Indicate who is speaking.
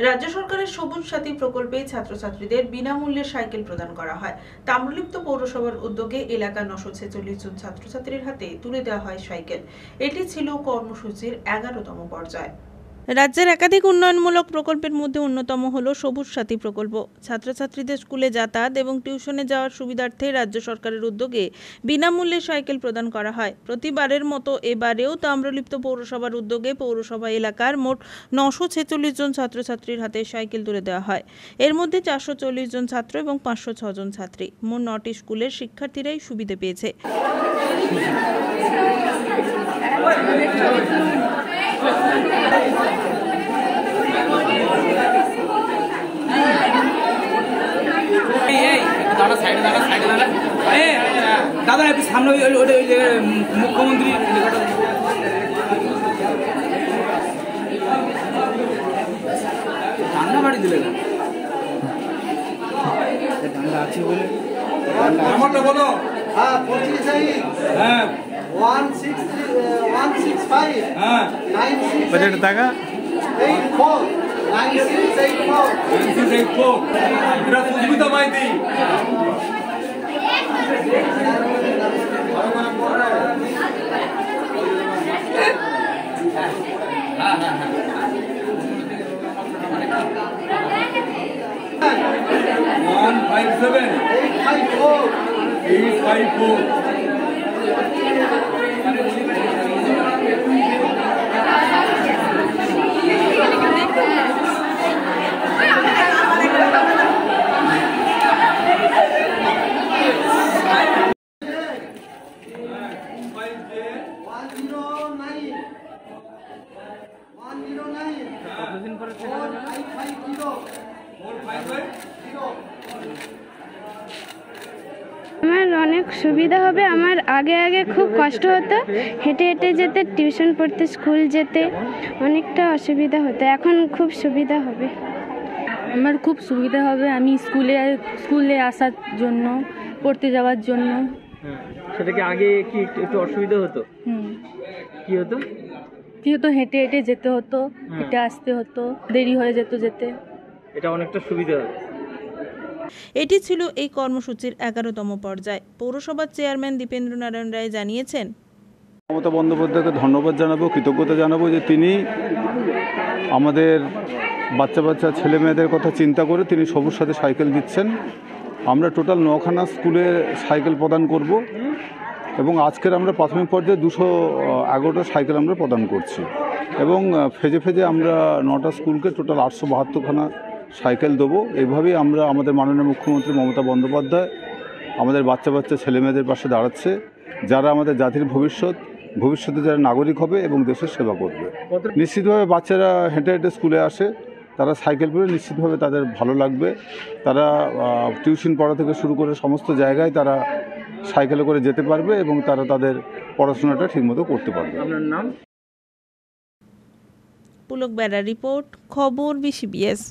Speaker 1: রাজ্য সরকারের সবুজ সাথী প্রকল্পে ছাত্রছাত্রীদের বিনামূল্যে সাইকেল প্রদান করা হয়। তাম্রলিপ্ত পৌরসভার উদ্যোগে এলাকার 946 জন ছাত্রছাত্রীর হাতে তুলে দেওয়া হয় সাইকেল। এটি ছিল কর্মসূচির 11তম পর্যায়। রাজ্যের একাধিক উন্নয়নমূলক প্রকল্পের মধ্যে অন্যতম হল সবুজ সাথী প্রকল্প। ছাত্রছাত্রীদের স্কুলে যাতায়াত এবং টিউশনে যাওয়ার সুবিধার্থে রাজ্য সরকারের উদ্যোগে বিনামূল্যে সাইকেল প্রদান করা হয়। প্রতিবারের মতো এবারেও তাম্রলিপ্ত পৌরসভার উদ্যোগে পৌরসভা এলাকার মোট 946 জন ছাত্রছাত্রীর হাতে সাইকেল তুলে দেওয়া হয়। এর মধ্যে 440 জন ছাত্র এবং 506 জন ছাত্রী, মোট 9টি স্কুলের শিক্ষার্থীরাই সুবিধা পেয়েছে।
Speaker 2: দাদা একটু সামনে মুখ্যমন্ত্রী ঠান্ডা বাড়ি দিলে না ঠান্ডা আছে বলে নাম্বারটা বলো।
Speaker 3: হ্যাঁ 25
Speaker 2: হ্যাঁ
Speaker 3: 165
Speaker 2: হ্যাঁ
Speaker 3: 96
Speaker 2: বাজেট টাকা
Speaker 3: 84 9684
Speaker 2: এটা সুবিধা মাইতি
Speaker 3: কতদিন পরে
Speaker 4: আমার অনেক সুবিধা হবে। আমার আগে খুব কষ্ট হতো, হেঁটে হেঁটে যেতে, টিউশন পড়তে, স্কুল যেতে অনেকটা অসুবিধা হতো। এখন খুব সুবিধা হবে।
Speaker 5: আমার খুব সুবিধা হবে। আমি স্কুলে আসার জন্য, পড়তে যাওয়ার জন্য।
Speaker 6: সেটা কি আগে কি একটু অসুবিধা হতো? কি হতো?
Speaker 5: হেঁটে হেঁটে যেতে হতো, হেঁটে আসতে হতো, দেরি হয়ে যেত যেতে।
Speaker 6: এটা অনেকটা সুবিধা হবে।
Speaker 1: এটি ছিল এই কর্মসূচির 11তম পর্যায়। পৌরসভার চেয়ারম্যান দীপেন্দ্র নারায়ণ রায় জানিয়েছেন,
Speaker 7: মমতা বন্দ্যোপাধ্যায়কে ধন্যবাদ জানাবো, কৃতজ্ঞতা জানাবো যে তিনি আমাদের বাচ্চা ছেলে মেয়েদের কথা চিন্তা করে তিনি সবুজ সাথী সাইকেল দিচ্ছেন। আমরা টোটাল 9খানা স্কুলে সাইকেল প্রদান করব এবং আজকের আমরা প্রাথমিক পর্যায়ে 211টা সাইকেল আমরা প্রদান করছি এবং ফেজে আমরা 9টা স্কুলকে টোটাল 872খানা সাইকেল দেবো। এইভাবেই আমরা আমাদের মাননীয় মুখ্যমন্ত্রী মমতা বন্দ্যোপাধ্যায় আমাদের বাচ্চা ছেলে মেয়েদের পাশে দাঁড়াচ্ছে, যারা আমাদের জাতির ভবিষ্যতে যারা নাগরিক হবে এবং দেশের সেবা করবে। নিশ্চিতভাবে বাচ্চারা হেঁটে হেঁটে স্কুলে আসে, তারা সাইকেল করে নিশ্চিতভাবে তাদের ভালো লাগবে। তারা টিউশন পড়া থেকে শুরু করে সমস্ত জায়গায় তারা সাইকেলে করে যেতে পারবে এবং তারা তাদের পড়াশোনাটা ঠিকমতো করতে পারবে।
Speaker 6: আপনার নাম?
Speaker 1: পুলক বেড়া রিপোর্ট, খবর BCBS।